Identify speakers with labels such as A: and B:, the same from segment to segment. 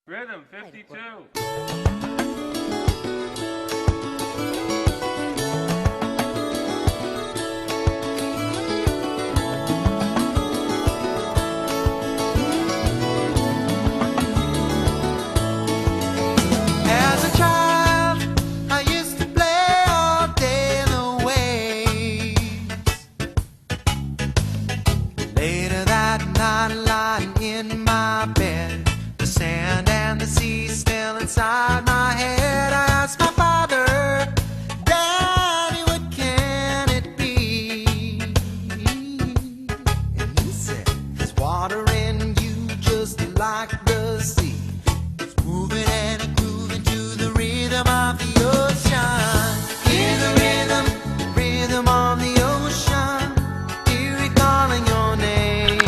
A: Rhythm 52.
B: In my bed, the sand and the sea still inside my head. I asked my father, Daddy, what can it be? And he said, there's water in you just like the sea. It's moving and grooving to the rhythm of the ocean. Hear the rhythm, rhythm of the ocean. Hear it calling your name.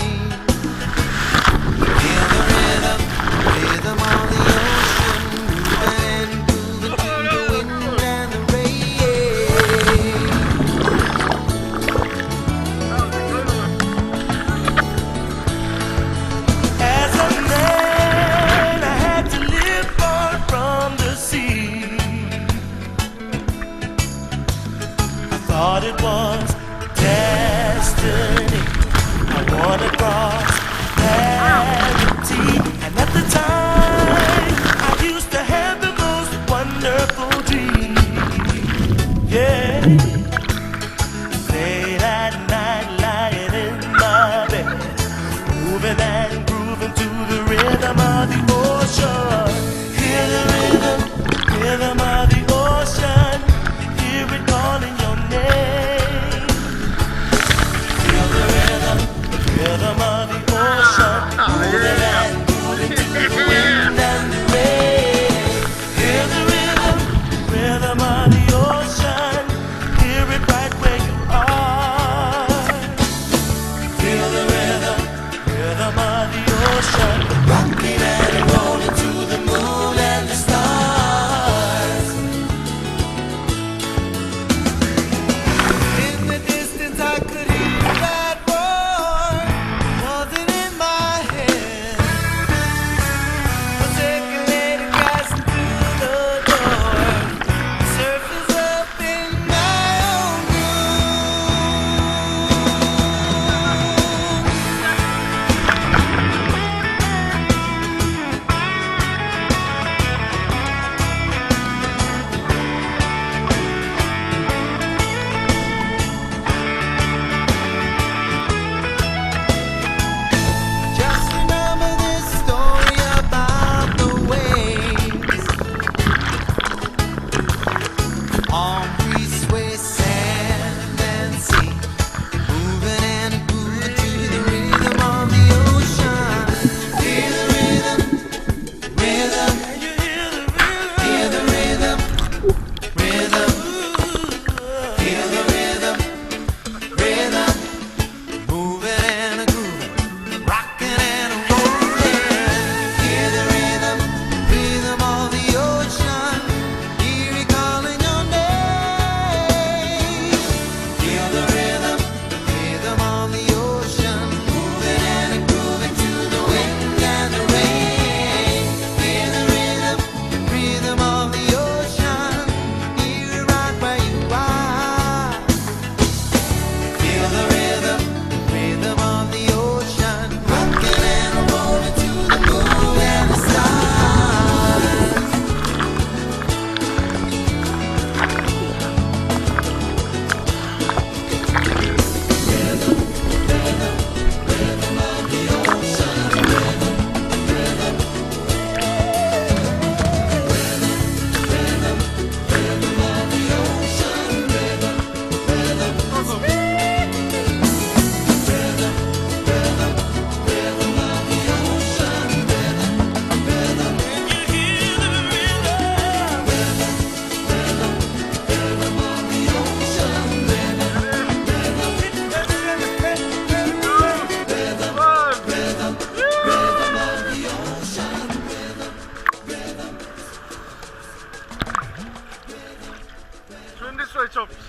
B: Rhythm on the ocean, moving, moving through the wind and the rain. As a man, I had to live far from the sea. I thought it was destiny. I wanna cross gravity. And at the time, I used to have the most wonderful dream. Yeah. Late at night, lying in my bed, moving and grooving to the rhythm of the ocean. Hear the rhythm, rhythm of the ocean. Hear it calling your name. Feel the rhythm, rhythm of the ocean. Moving and moving to the wind and the rain. Hear the rhythm, rhythm of the ocean. Hear it right where you are. Feel the rhythm, rhythm of the ocean. Rocking and rolling to the moon and the stars. In the distance I could hear that roar. Wasn't in my head. A second later crashing through the door. Surface up in my own Just remember this story about the waves on free sway sand and sea, moving and grooving to the rhythm of the ocean. Hear the rhythm, rhythm. Hear the rhythm, rhythm. Hear the rhythm, rhythm. Moving and grooving, rocking and rolling. Hear the rhythm, rhythm of the ocean. Hear it calling your name. Feel the rhythm, rhythm of the ocean. Moving and grooving to the wind and the rain. Hear the rhythm, rhythm of the ocean. Hear it right where you are. Feel the rhythm, rhythm of the ocean, rocking and rolling to the moon and the stars.
A: Turn this way, Chops.